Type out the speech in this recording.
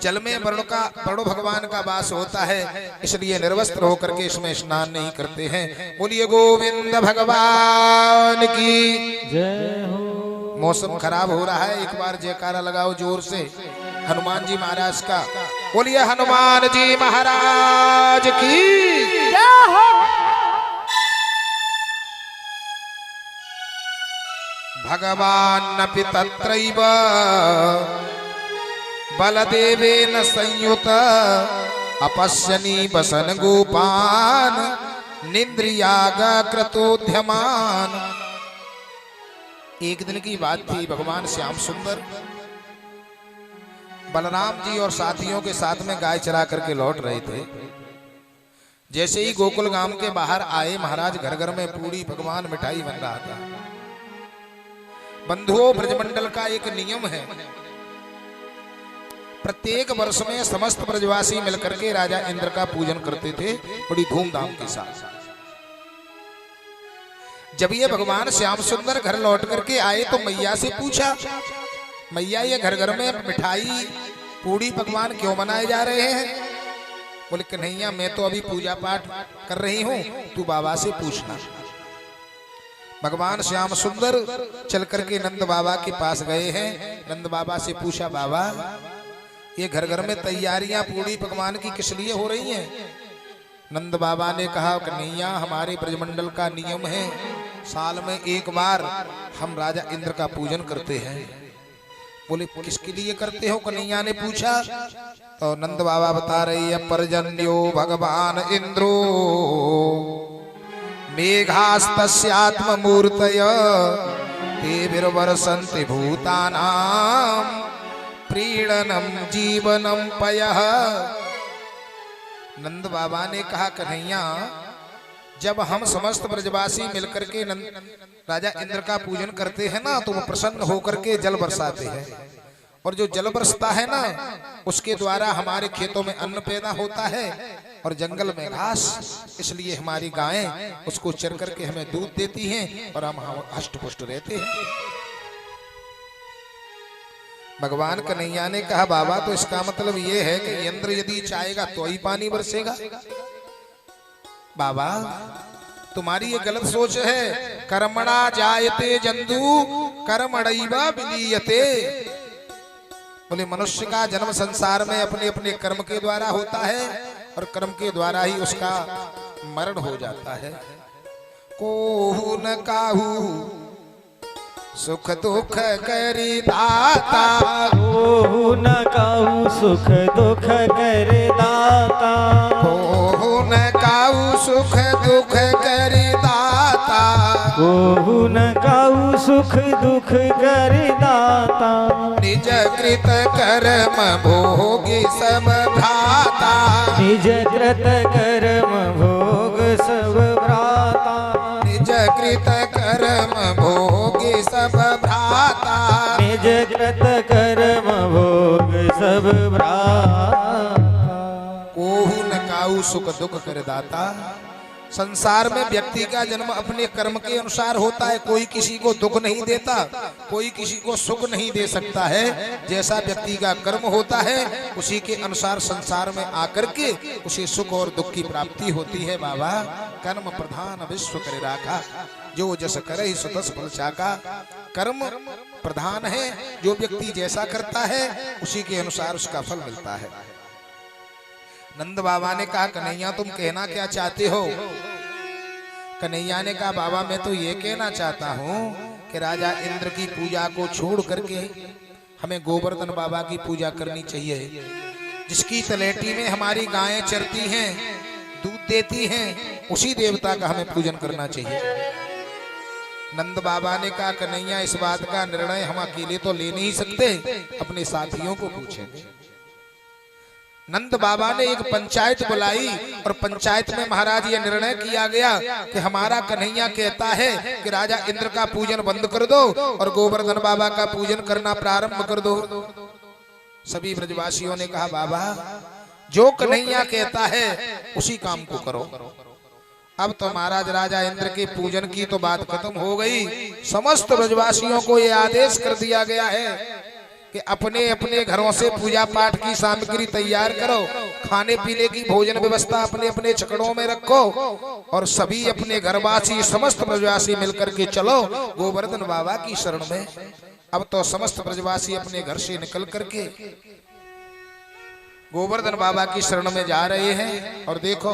जल में वरुण भगवान का वास होता है, इसलिए निर्वस्त्र होकर के इसमें स्नान नहीं करते हैं। बोलिए गोविंद भगवान की जय हो। मौसम खराब हो रहा है, एक बार जयकारा लगाओ जोर से हनुमान जी महाराज का। बोलिए हनुमान जी महाराज की जय हो। भगवान तत्रैव बलदेवेन संयुत अपश्यनि बसन गोपान निद्रियाग क्रतोद्यमान। एक दिन की बात थी, भगवान श्याम सुंदर बलराम जी और साथियों के साथ में गाय चरा करके लौट रहे थे। जैसे ही गोकुल गांव के बाहर आए, महाराज घर घर में पूरी पकवान मिठाई बन रहा था। बंधुओं, ब्रजमंडल का एक नियम है, प्रत्येक वर्ष में समस्त ब्रजवासी मिलकर के राजा इंद्र का पूजन करते थे बड़ी धूमधाम के साथ। जब ये भगवान श्याम सुंदर घर लौट करके आए तो मैया से पूछा, मैया ये घर घर में मिठाई पूरी पकवान क्यों बनाए जा रहे हैं? बोले कन्हैया मैं तो अभी पूजा पाठ कर रही हूँ, तू बाबा से पूछना। भगवान श्याम सुंदर चल करके नंद बाबा के पास गए हैं। नंद बाबा से पूछा, बाबा ये घर घर में तैयारियां पूरी पकवान की किस लिए हो रही हैं? नंद बाबा ने कहा, कन्हैया हमारे ब्रजमंडल का नियम है, साल में एक बार हम राजा इंद्र का पूजन करते हैं। बोले किसके लिए करते हो? कन्हैया ने पूछा। तो नंद बाबा बता रही है, पर्जन्यो भगवान इंद्रो मेघास्तस्यात्म मूर्तय तेभिर्वर्षन्ति भूतानां प्रीणनम जीवनम पयः। नंद बाबा ने कहा, कन्हैया जब हम समस्त ब्रजवासी मिलकर के राजा इंद्र का पूजन करते हैं ना, तो वो प्रसन्न होकर के जल बरसाते हैं, और जो जल बरसता है ना उसके द्वारा हमारे खेतों में अन्न पैदा होता है और जंगल में घास, इसलिए हमारी गायें उसको चर करके हमें दूध देती हैं और हम हष्ट पुष्ट रहते हैं। भगवान कन्हैया ने कहा, बाबा तो इसका मतलब ये है कि इंद्र यदि चाहेगा तो ही पानी बरसेगा। बाबा तुम्हारी ये गलत सोच है। कर्मणा जायते जंतु कर्मणैव विलीयते। बोले मनुष्य का जन्म संसार में अपने अपने कर्म के द्वारा होता है और कर्म के द्वारा ही उसका मरण हो जाता है। कोहु न काहू सुख दुख करी दाता, कोहु न काहू सुख दुख करी दाता, कोहु न काहू सुख दुख करी दाता, कोहु न काहू सुख दुख करी दाता, निज कृत कर्म भोगी सब भ्राता, निज कृत कर्म भोग सब भ्राता, निज कृत कर्म भोगी सब भ्राता, निज कृत कर्म भोग सब भ्राता। कोहु न काहू सुख दुख कर दाता। संसार में व्यक्ति का जन्म अपने कर्म के अनुसार होता है। कोई किसी को दुख नहीं देता, कोई किसी को सुख नहीं दे सकता है। जैसा व्यक्ति का कर्म होता है उसी के अनुसार संसार में आकर के उसे सुख और दुख की प्राप्ति होती है। बाबा कर्म प्रधान विश्व करे राखा, जो जस करे सो तस फल चाका। कर्म प्रधान है, जो व्यक्ति जैसा करता है उसी के अनुसार उसका फल मिलता है। नंद बाबा ने कहा, कन्हैया तुम कहना क्या चाहते हो? कन्हैया ने कहा, बाबा मैं तो ये कहना चाहता हूँ कि राजा इंद्र की पूजा को छोड़ करके हमें गोवर्धन बाबा की पूजा करनी चाहिए, जिसकी तलेटी में हमारी गायें चरती हैं, दूध देती हैं, उसी देवता का हमें पूजन करना चाहिए। नंद बाबा ने कहा, कन्हैया इस बात का निर्णय हम अकेले तो ले नहीं सकते, अपने साथियों को पूछेंगे। नंद बाबा ने एक पंचायत बुलाई और पंचायत में महाराज ये निर्णय किया गया कि हमारा कन्हैया कहता है कि राजा इंद्र का पूजन बंद कर दो और गोवर्धन बाबा का पूजन करना प्रारंभ कर दो। सभी ब्रजवासियों ने कहा, बाबा जो कन्हैया कहता है उसी काम को करो। अब तो महाराज राजा इंद्र के पूजन की तो बात खत्म हो गई। समस्त ब्रजवासियों को यह आदेश कर दिया गया है कि अपने अपने घरों से पूजा पाठ की सामग्री तैयार करो, खाने पीने की भोजन व्यवस्था अपने अपने छकड़ों में रखो और सभी अपने घरवासी समस्त ब्रजवासी मिलकर के चलो गोवर्धन बाबा की शरण में। अब तो समस्त ब्रजवासी अपने घर से निकल करके गोवर्धन बाबा की शरण में जा रहे हैं। और देखो